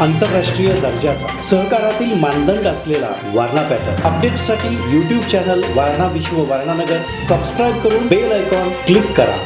आंतरराष्ट्रीय दर्जाचा सहकारातील मानदंड असलेला वारणा पॅटर्न अपडेट्ससाठी यूट्यूब चॅनल वारणा विश्व वारणानगर सबस्क्राईब करून बेल आयकॉन क्लिक करा.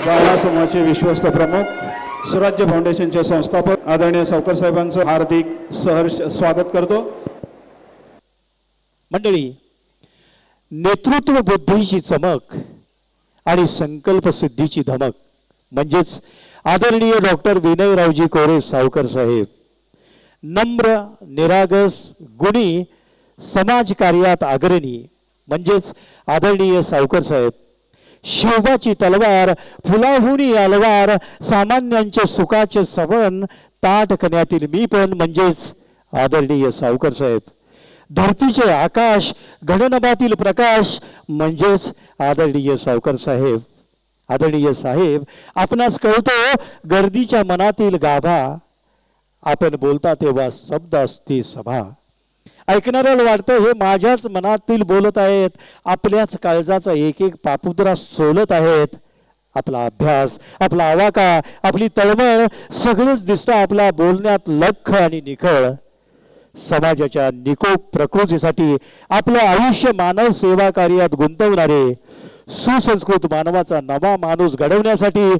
वारणा समूहाचे विश्वस्त प्रमुख सुराज्य फाउंडेशनचे संस्थापक आदरणीय सावकर साहेबांचं हार्दिक सहर्ष स्वागत करतो. मंडळी, नेतृत्व बुद्धीची चमक आणि संकल्प सिद्धीची धमक म्हणजेच आदरणीय डॉक्टर विनयरावजी कोरे सावकर साहेब. नम्र, निरागस, गुणी, समाजकार्यात अग्रणी म्हणजेच आदरणीय सावकर साहेब. शिवबाची तलवार, फुलाहुनी अलवार, सामान्यांचे सुखाचे सवन, ताट कण्यातील मी पण म्हणजेच आदरणीय सावकर साहेब. धरतीचे आकाश, गगनबातील प्रकाश म्हणजेच आदरणीय सावकर साहेब. आदरणीय साहेब, आपणास कळतो गर्दीच्या मनातील गाभा, आपण बोलता तेव्हा शब्द असते सभा. ऐकणाऱ्याला वाटतं हे माझ्याच मनातील बोलत आहेत, आपल्याच काळजाचा एक एक पापुद्रा सोलत आहेत. आपला अभ्यास, आपला आवाका, आपली तळमळ सगळंच दिसतं आपल्या बोलण्यात लख आणि निखळ. समाजाच्या निकोप प्रकृतीसाठी आपलं आयुष्य मानव सेवा कार्यात गुंतवणारे, सुसंस्कृत मानवाचा नवा माणूस घडवण्यासाठी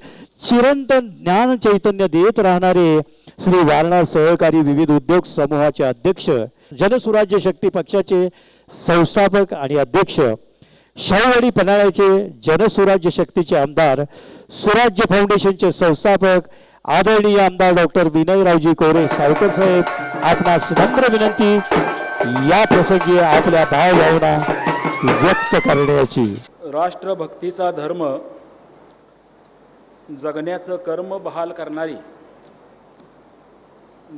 चिरंतन ज्ञान चैतन्य देत राहणारे श्री वारणा सहकारी विविध उद्योग समूहाचे अध्यक्ष, जनसुराज्य शक्ती पक्षाचे संस्थापक आणि अध्यक्ष, शाहूवाडी पन्हाळ्याचे जनसुराज्य शक्तीचे आमदार, सुराज्य फाउंडेशनचे संस्थापक आदरणीय आमदार डॉक्टर विनयरावजी कोरे सावकर साहेब. आपणास नम्र विनंती या प्रसंगी आपल्या भावभावना व्यक्त करण्याची. राष्ट्रभक्तीचा धर्म जगण्याचं कर्म बहाल करणारी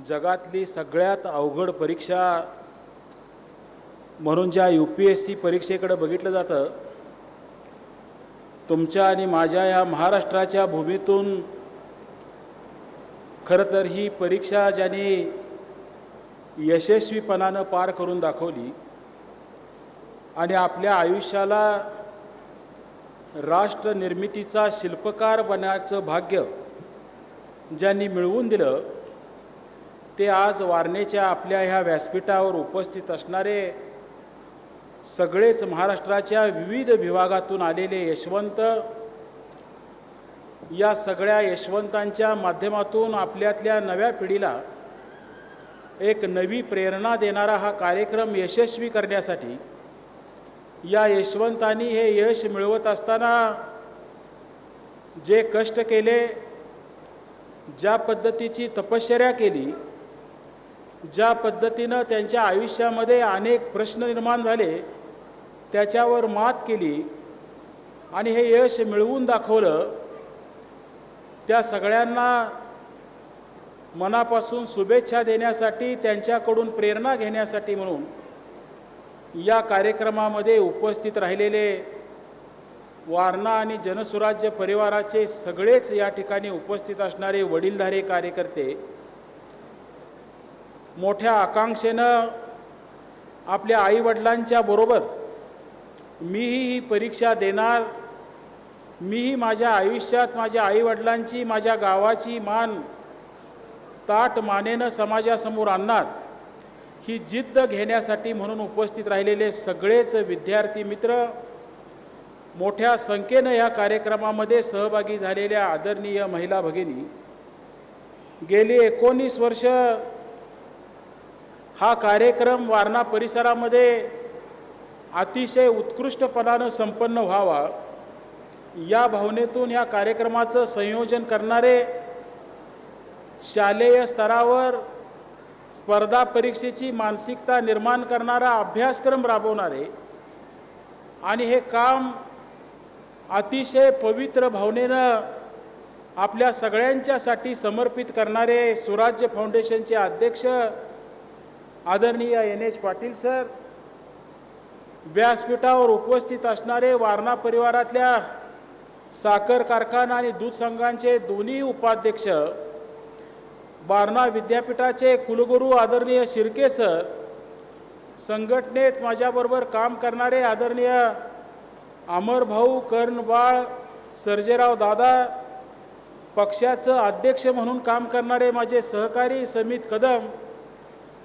जगातली सगळ्यात अवघड परीक्षा म्हणून ज्या UPSC परीक्षेकडे बघितलं जातं, तुमच्या आणि माझ्या या महाराष्ट्राच्या भूमीतून खरं तर ही परीक्षा ज्यांनी यशस्वीपणानं पार करून दाखवली आणि आपल्या आयुष्याला राष्ट्र निर्मितीचा शिल्पकार बनण्याचं भाग्य ज्यांनी मिळवून दिलं, ते आज वारणेच्या आपल्या ह्या व्यासपीठावर उपस्थित असणारे सगळेच महाराष्ट्राच्या विविध विभागातून आलेले यशवंत. या सगळ्या यशवंतांच्या माध्यमातून आपल्यातल्या नव्या पिढीला एक नवी प्रेरणा देणारा हा कार्यक्रम यशस्वी करण्यासाठी या यशवंतांनी हे यश मिळवत असताना जे कष्ट केले, ज्या पद्धतीची तपश्चर्या केली, ज्या पद्धतीनं त्यांच्या आयुष्यामध्ये अनेक प्रश्न निर्माण झाले, त्याच्यावर मात केली आणि हे यश मिळवून दाखवलं, त्या सगळ्यांना मनापासून शुभेच्छा देण्यासाठी, त्यांच्याकडून प्रेरणा घेण्यासाठी म्हणून या कार्यक्रमामध्ये उपस्थित राहिलेले वारणा आणि जनसुराज्य परिवाराचे सगळेच या ठिकाणी उपस्थित असणारे वडीलधारे कार्यकर्ते मोठ्या आकांक्षेनं आपल्या आईवडिलांच्या बरोबर मीही ही परीक्षा देणार, मीही माझ्या आयुष्यात माझ्या आईवडिलांची, माझ्या गावाची मान ताठ मानेनं समाजासमोर आणणार ही जिद्द घेण्यासाठी म्हणून उपस्थित राहिलेले सगळेच विद्यार्थी मित्र, मोठ्या संख्येनं या कार्यक्रमामध्ये सहभागी झालेल्या आदरणीय महिला भगिनी, गेली 19 वर्ष हा कार्यक्रम वारणा परिसरामध्ये अतिशय उत्कृष्टपणानं संपन्न व्हावा या भावनेतून ह्या कार्यक्रमाचं संयोजन करणारे, शालेय स्तरावर स्पर्धा परीक्षेची मानसिकता निर्माण करणारा अभ्यासक्रम राबवणारे आणि हे काम अतिशय पवित्र भावनेनं आपल्या सगळ्यांच्यासाठी समर्पित करणारे सुराज्य फाउंडेशनचे अध्यक्ष आदरणीय NH पाटील सर, व्यासपीठावर उपस्थित असणारे वारणा परिवारातल्या साखर कारखाना आणि दूध संघांचे दोन्ही उपाध्यक्ष, वारणा विद्यापीठाचे कुलगुरू आदरणीय शिर्के सर, संघटनेत माझ्याबरोबर काम करणारे आदरणीय अमरभाऊ कर्णबाळ सर्जेराव दादा, पक्षाचं अध्यक्ष म्हणून काम करणारे माझे सहकारी समित कदम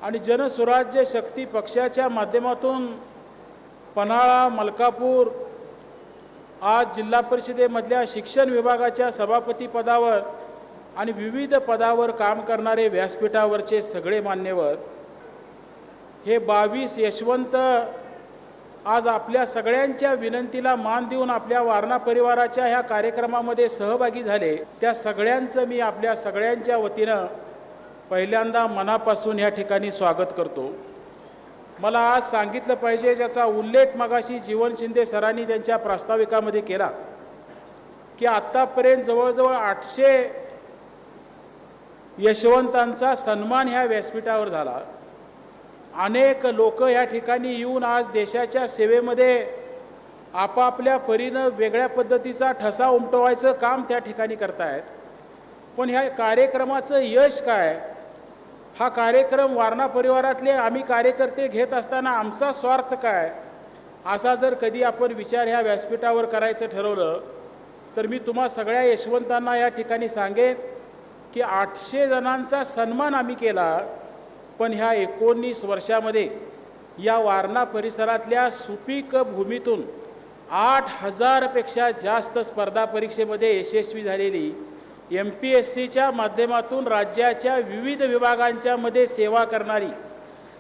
आणि जनसुराज्य शक्ती पक्षाच्या माध्यमातून पन्हाळा, मलकापूर, आज जिल्हा परिषदेमधल्या शिक्षण विभागाच्या सभापती पदावर आणि विविध पदावर काम करणारे व्यासपीठावरचे सगळे मान्यवर, हे 22 यशवंत आज आपल्या सगळ्यांच्या विनंतीला मान देऊन आपल्या वारणा परिवाराच्या ह्या कार्यक्रमामध्ये सहभागी झाले. त्या सगळ्यांचं मी आपल्या सगळ्यांच्या वतीनं पहिल्यांदा मनापासून या ठिकाणी स्वागत करतो. मला आज सांगितलं पाहिजे, ज्याचा उल्लेख मगाशी जीवन शिंदे सरांनी त्यांच्या प्रास्ताविकामध्ये केला, की आत्तापर्यंत जवळजवळ 800 यशवंतांचा सन्मान ह्या व्यासपीठावर झाला. अनेक लोक या ठिकाणी येऊन आज देशाच्या सेवेमध्ये आपापल्या परीनं वेगळ्या पद्धतीचा ठसा उमटवायचं काम त्या ठिकाणी करतायत. पण ह्या कार्यक्रमाचं यश काय? हा कार्यक्रम वारणा परिवारातले आम्ही कार्यकर्ते घेत असताना आमचा स्वार्थ काय, असा जर कधी आपण विचार ह्या व्यासपीठावर करायचं ठरवलं तर मी तुम्हा सगळ्या यशवंतांना या ठिकाणी सांगेन की 800 जणांचा सन्मान आम्ही केला, पण ह्या 19 वर्षामध्ये या वारणा परिसरातल्या सुपीक भूमीतून 8000 पेक्षा जास्त स्पर्धा परीक्षेमध्ये यशस्वी झालेली, MPSCच्या माध्यमातून राज्याच्या विविध विभागांच्या मध्ये सेवा करणारी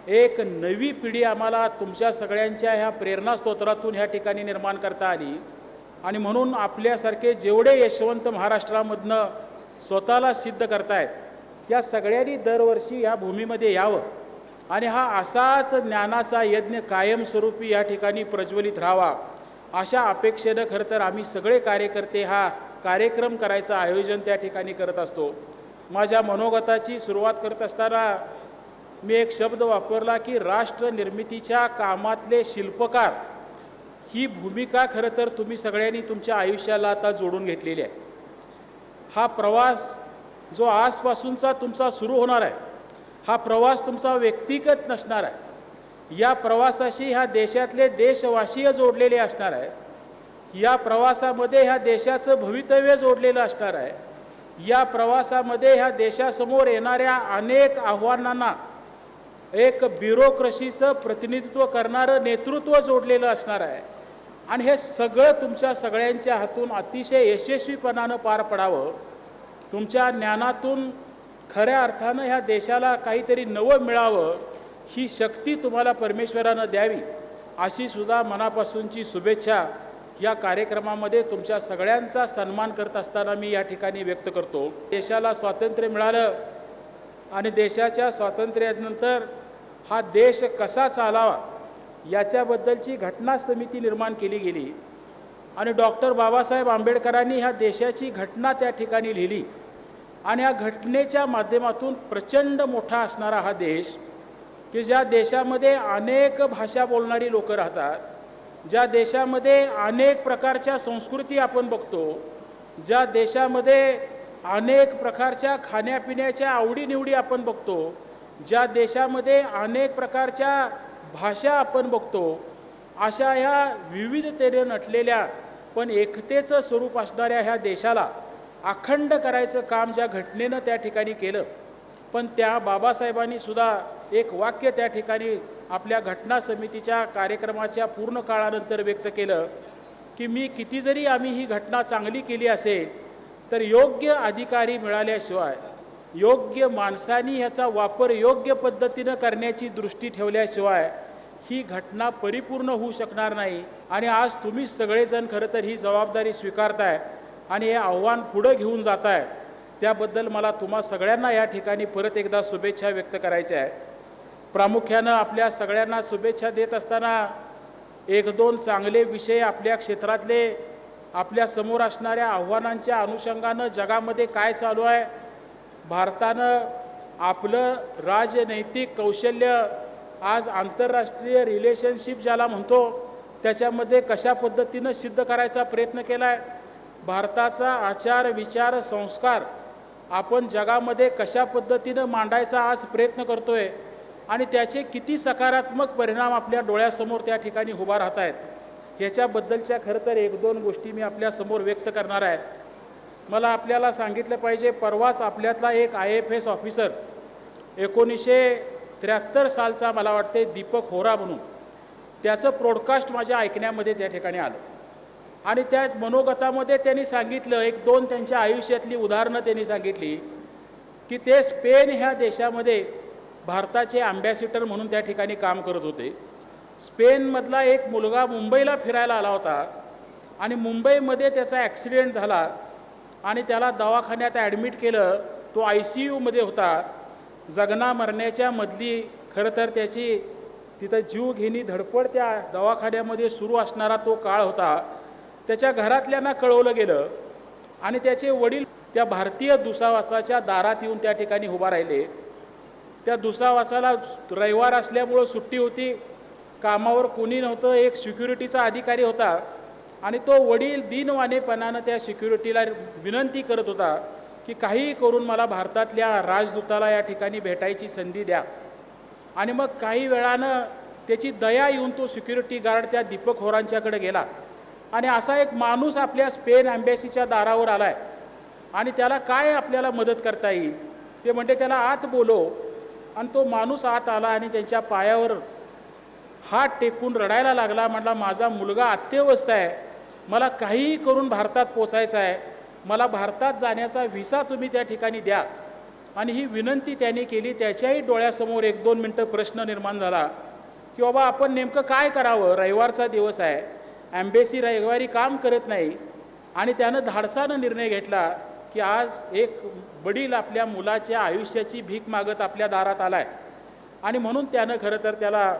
एक नवी पिढी आम्हाला तुमच्या सगळ्यांच्या ह्या प्रेरणास्तोत्रातून ह्या ठिकाणी निर्माण करता आली. आणि म्हणून आपल्यासारखे जेवढे यशवंत महाराष्ट्रामधनं स्वतःला सिद्ध करतायत, या सगळ्यांनी दरवर्षी या भूमीमध्ये यावं आणि हा असाच ज्ञानाचा यज्ञ कायमस्वरूपी या ठिकाणी प्रज्वलित राहावा, अशा अपेक्षेनं खरं तर आम्ही सगळे कार्यकर्ते हा कार्यक्रम करायचं आयोजन त्या ठिकाणी करत असतो. माझ्या मनोगताची सुरुवात करत असताना मी एक शब्द वापरला की राष्ट्र निर्मितीच्या कामातले शिल्पकार ही भूमिका खरं तर तुम्ही सगळ्यांनी तुमच्या आयुष्याला आता जोडून घेतलेली आहे. हा प्रवास जो आजपासूनचा तुमचा सुरू होणार आहे, हा प्रवास तुमचा व्यक्तिगत नसणार आहे. या प्रवासाशी ह्या देशातले देशवासीय जोडलेले असणार आहे. या प्रवासामध्ये ह्या देशाचं भवितव्य जोडलेलं असणार आहे. या प्रवासामध्ये ह्या देशासमोर येणाऱ्या अनेक आव्हानांना एक ब्युरोक्रेसीचं प्रतिनिधित्व करणारं नेतृत्व जोडलेलं असणार आहे. आणि हे सगळं तुमच्या सगळ्यांच्या हातून अतिशय यशस्वीपणानं पार पडावं, तुमच्या ज्ञानातून खऱ्या अर्थानं ह्या देशाला काहीतरी नवं मिळावं, ही शक्ती तुम्हाला परमेश्वरानं द्यावी, अशी सुद्धा मनापासूनची शुभेच्छा या कार्यक्रमामध्ये तुमच्या सगळ्यांचा सन्मान करत असताना मी या ठिकाणी व्यक्त करतो. देशाला स्वातंत्र्य मिळालं आणि देशाच्या स्वातंत्र्यानंतर हा देश कसा चालावा याच्याबद्दलची घटना समिती निर्माण केली गेली आणि डॉक्टर बाबासाहेब आंबेडकरांनी ह्या देशाची घटना त्या ठिकाणी लिहिली. आणि या घटनेच्या माध्यमातून प्रचंड मोठा असणारा हा देश, की ज्या देशामध्ये अनेक भाषा बोलणारी लोकं राहतात, ज्या देशामध्ये अनेक प्रकारच्या संस्कृती आपण बघतो, ज्या देशामध्ये अनेक प्रकारच्या खाण्यापिण्याच्या आवडीनिवडी आपण बघतो, ज्या देशामध्ये अनेक प्रकारच्या भाषा आपण बघतो, अशा ह्या विविधतेने नटलेल्या पण एकतेचं स्वरूप असणाऱ्या ह्या देशाला अखंड करायचं काम ज्या घटनेनं त्या ठिकाणी केलं, पण त्या बाबासाहेबांनी सुद्धा एक वाक्य त्या ठिकाणी आपल्या घटना समितीच्या कार्यक्रमाच्या पूर्ण काळानंतर व्यक्त केलं की मी किती जरी आम्ही ही घटना चांगली केली असेल तर योग्य अधिकारी मिळाल्याशिवाय, योग्य माणसांनी ह्याचा वापर योग्य पद्धतीनं करण्याची दृष्टी ठेवल्याशिवाय ही घटना परिपूर्ण होऊ शकणार नाही. आणि आज तुम्ही सगळेजण खरं तर ही जबाबदारी स्वीकारताय आणि हे आव्हान पुढं घेऊन जाताय, त्याबद्दल मला तुम्हा सगळ्यांना या ठिकाणी परत एकदा शुभेच्छा व्यक्त करायच्या आहे. प्रामुख्यानं आपल्या सगळ्यांना शुभेच्छा देत असताना एक दोन चांगले विषय आपल्या क्षेत्रातले, आपल्या समोर असणाऱ्या आव्हानांच्या अनुषंगानं जगामध्ये काय चालू आहे, भारतानं आपलं राजनैतिक कौशल्य आज आंतरराष्ट्रीय रिलेशनशिप ज्याला म्हणतो त्याच्यामध्ये कशा पद्धतीनं सिद्ध करायचा प्रयत्न केला आहे, भारताचा आचार विचार संस्कार आपण जगामध्ये कशा पद्धतीनं मांडायचा आज प्रयत्न करतो आहे आणि त्याचे किती सकारात्मक परिणाम आपल्या डोळ्यासमोर त्या ठिकाणी उभा राहत आहेत, ह्याच्याबद्दलच्या खरं तर एक दोन गोष्टी मी आपल्यासमोर व्यक्त करणार आहे. मला आपल्याला सांगितलं पाहिजे, परवाच आपल्यातला एक IAFS ऑफिसर 1973 सालचा मला वाटते दीपक होरा म्हणून, त्याचं ब्रॉडकास्ट माझ्या ऐकण्यामध्ये त्या ठिकाणी आलं आणि त्या मनोगतामध्ये त्यांनी सांगितलं, एक दोन त्यांच्या आयुष्यातली उदाहरणं त्यांनी सांगितली की ते स्पेन ह्या देशामध्ये भारताचे अँबॅसिडर म्हणून त्या ठिकाणी काम करत होते. स्पेनमधला एक मुलगा मुंबईला फिरायला आला होता आणि मुंबईमध्ये त्याचा ॲक्सिडेंट झाला आणि त्याला दवाखान्यात ॲडमिट केलं. तो ICUमध्ये होता. जगना मरण्याच्या मधली खरं तर त्याची तिथं जीवघेणी धडपड त्या दवाखान्यामध्ये सुरू असणारा तो काळ होता. त्याच्या घरातल्यांना कळवलं गेलं आणि त्याचे वडील त्या भारतीय दूतावासाच्या दारात येऊन त्या ठिकाणी उभा राहिले. त्या दूतावासाला रविवार असल्यामुळं सुट्टी होती, कामावर कोणी नव्हतं, एक सिक्युरिटीचा अधिकारी होता आणि तो वडील दीनवाणेपणानं त्या सिक्युरिटीला विनंती करत होता की काहीही करून मला भारतातल्या राजदूताला या ठिकाणी भेटायची संधी द्या. आणि मग काही वेळानं त्याची दया येऊन तो सिक्युरिटी गार्ड त्या दीपक होरांच्याकडे गेला आणि असा एक माणूस आपल्या स्पेन एम्बॅसीच्या दारावर आला आहे आणि त्याला काय आपल्याला मदत करता येईल ते म्हणते, त्याला आत बोलो. आणि तो माणूस आत आला आणि त्यांच्या पायावर हात टेकून रडायला लागला. म्हटला, माझा मुलगा अत्यवस्थ आहे, मला काहीही करून भारतात पोचायचं आहे, मला भारतात जाण्याचा व्हिसा तुम्ही त्या ठिकाणी द्या. आणि ही विनंती त्यांनी केली. त्याच्याही डोळ्यासमोर एक दोन मिनटं प्रश्न निर्माण झाला की बाबा आपण नेमकं काय करावं, रविवारचा दिवस आहे, एम्बेसी रविवारी काम करत नाही. आणि त्यानं धाडसानं निर्णय घेतला की आज एक वडील आपल्या मुलाच्या आयुष्याची भीक मागत आपल्या दारात आला आहे आणि म्हणून त्यानं खरं तर त्याला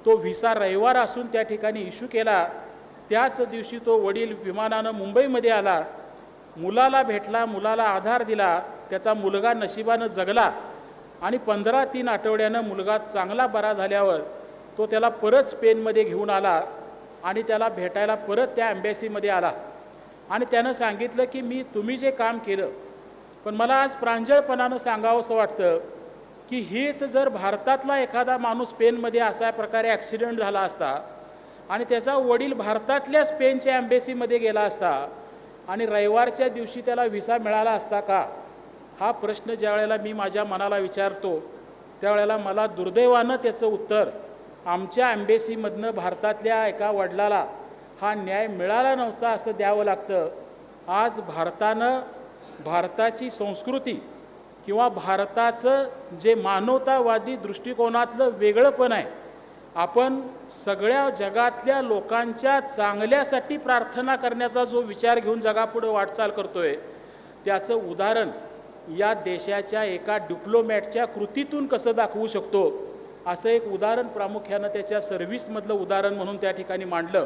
तो व्हिसा रविवार असून त्या ठिकाणी इश्यू केला. त्याच दिवशी तो वडील विमानानं मुंबईमध्ये आला, मुलाला भेटला, मुलाला आधार दिला. त्याचा मुलगा नशिबानं जगला आणि 15-3 आठवड्यानं मुलगा चांगला बरा झाल्यावर तो त्याला परत स्पेनमध्ये घेऊन आला आणि त्याला भेटायला परत त्या एम्बॅसीमध्ये आला आणि त्यानं सांगितलं की मी तुम्ही जे काम केलं, पण मला आज प्रांजळपणानं सांगावंसं वाटतं की हेच जर भारतातला एखादा माणूस स्पेनमध्ये अशा प्रकारे ॲक्सिडेंट झाला असता आणि त्याचा वडील भारतातल्या स्पेनच्या एम्बॅसीमध्ये गेला असता आणि रविवारच्या दिवशी त्याला व्हिसा मिळाला असता का, हा प्रश्न ज्या वेळेला मी माझ्या मनाला विचारतो त्यावेळेला मला दुर्दैवानं त्याचं उत्तर, आमच्या एम्बॅसीमधनं भारतातल्या एका वडिलाला हा न्याय मिळाला नव्हता असं द्यावं लागतं. आज भारतानं भारताची संस्कृती किंवा भारताचं जे मानवतावादी दृष्टिकोनातलं वेगळंपण आहे, आपण सगळ्या जगातल्या लोकांच्या चांगल्यासाठी प्रार्थना करण्याचा जो विचार घेऊन जगापुढं वाटचाल करतोय, त्याचं उदाहरण या देशाच्या एका डिप्लोमॅटच्या कृतीतून कसं दाखवू शकतो, असं एक उदाहरण प्रामुख्यानं त्याच्या सर्व्हिसमधलं उदाहरण म्हणून त्या ठिकाणी मांडलं.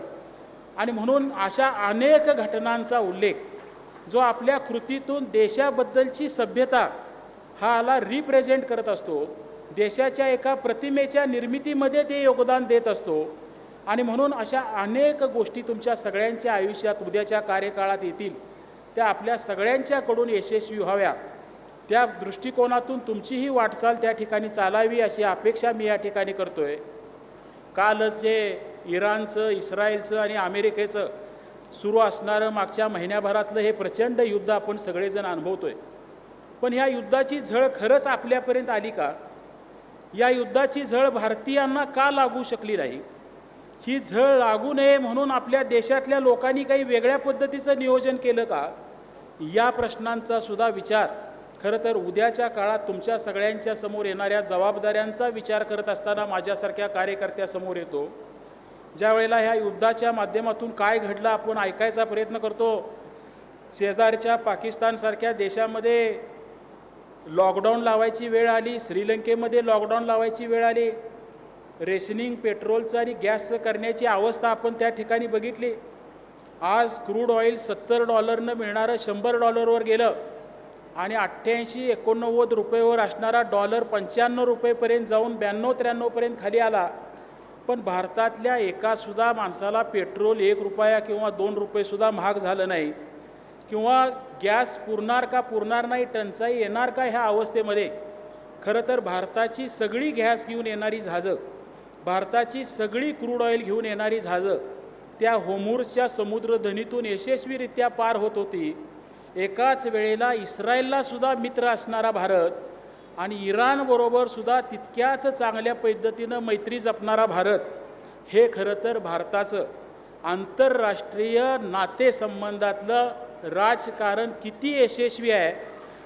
आणि म्हणून अशा अनेक घटनांचा उल्लेख जो आपल्या कृतीतून देशाबद्दलची सभ्यता हाला रिप्रेझेंट करत असतो, देशाच्या एका प्रतिमेच्या निर्मितीमध्ये ते योगदान देत असतो. आणि म्हणून अशा अनेक गोष्टी तुमच्या सगळ्यांच्या आयुष्यात उद्याच्या कार्यकाळात येतील, त्या आपल्या सगळ्यांच्याकडून यशस्वी व्हाव्या, त्या दृष्टिकोनातून तुमचीही वाटचाल त्या ठिकाणी चालावी अशी अपेक्षा मी या ठिकाणी करतोय. कालच जे इराणचं, इस्रायलचं आणि अमेरिकेचं सुरू असणारं मागच्या महिन्याभरातलं हे प्रचंड युद्ध आपण सगळेजण अनुभवतोय. पण ह्या युद्धाची झळ खरंच आपल्यापर्यंत आली का? या युद्धाची झळ भारतीयांना का लागू शकली नाही? ही झळ लागू नये म्हणून आपल्या देशातल्या लोकांनी काही वेगळ्या पद्धतीचं नियोजन केलं का? या प्रश्नांचा सुद्धा विचार खरं तर उद्याच्या काळात तुमच्या सगळ्यांच्या समोर येणाऱ्या जबाबदाऱ्यांचा विचार करत असताना माझ्यासारख्या कार्यकर्त्यासमोर येतो. ज्या वेळेला ह्या युद्धाच्या माध्यमातून काय घडलं आपण ऐकायचा प्रयत्न करतो. शेजारच्या पाकिस्तानसारख्या देशामध्ये लॉकडाऊन लावायची वेळ आली, श्रीलंकेमध्ये लॉकडाऊन लावायची वेळ आली, रेशनिंग पेट्रोलचं आणि गॅसचं करण्याची अवस्था आपण त्या ठिकाणी बघितली. आज क्रूड ऑइल $70 मिळणारं $100वर गेलं आणि 88-89 रुपयेवर असणारा डॉलर $95 जाऊन 92-93 खाली आला. पण भारतातल्या एकासुद्धा माणसाला पेट्रोल ₹1 किंवा ₹2 महाग झालं नाही, किंवा गॅस पुरणार का पुरणार नाही, टंचाई येणार का, ह्या अवस्थेमध्ये खरं तर भारताची सगळी गॅस घेऊन येणारी जहाजं, भारताची सगळी क्रूड ऑइल घेऊन येणारी जहाजं त्या होर्मुझच्या समुद्रधनीतून यशस्वीरित्या पार होत होती. एकाच वेळेला इस्रायललासुद्धा मित्र असणारा भारत आणि इराणबरोबर सुद्धा तितक्याच चांगल्या पद्धतीनं मैत्री जपणारा भारत, हे खरं तर भारताचं आंतरराष्ट्रीय नातेसंबंधातलं राजकारण किती यशस्वी आहे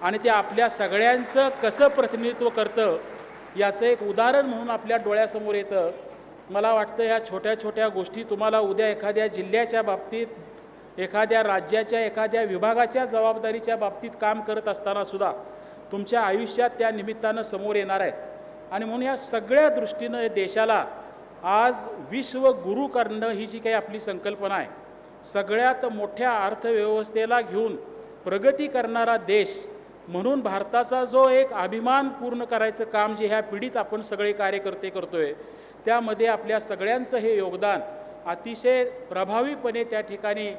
आणि ते आपल्या सगळ्यांचं कसं प्रतिनिधित्व करतं याचं एक उदाहरण म्हणून आपल्या डोळ्यासमोर येतं. मला वाटतं ह्या छोट्या छोट्या गोष्टी तुम्हाला उद्या एखाद्या जिल्ह्याच्या बाबतीत, एखाद्या राज्याच्या, एखाद्या विभागाच्या जबाबदारीच्या बाबतीत काम करत असतानासुद्धा तुमच्या आयुष्यात त्या निमित्तानं समोर येणार आहे. आणि म्हणून या सगळ्या दृष्टीनं देशाला आज विश्वगुरू करणं ही जी काही आपली संकल्पना आहे, सगळ्यात मोठ्या अर्थव्यवस्थेला घेऊन प्रगती करणारा देश म्हणून भारताचा जो एक अभिमान पूर्ण करायचं काम जे ह्या पिढीत आपण सगळे कार्यकर्ते करतो आहे, त्यामध्ये आपल्या सगळ्यांचं हे योगदान अतिशय प्रभावीपणे त्या ठिकाणी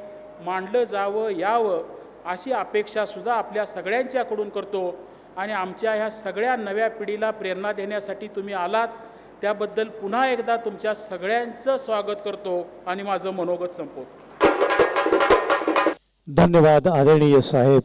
मांडलं जावं, यावं अशी अपेक्षासुद्धा आपल्या सगळ्यांच्याकडून करतो. आणि आमच्या ह्या सगळ्या नव्या पिढीला प्रेरणा देण्यासाठी तुम्ही आलात, त्याबद्दल पुन्हा एकदा तुमच्या सगळ्यांचं स्वागत करतो आणि माझं मनोगत संपवतो. धन्यवाद आदरणीय साहेब.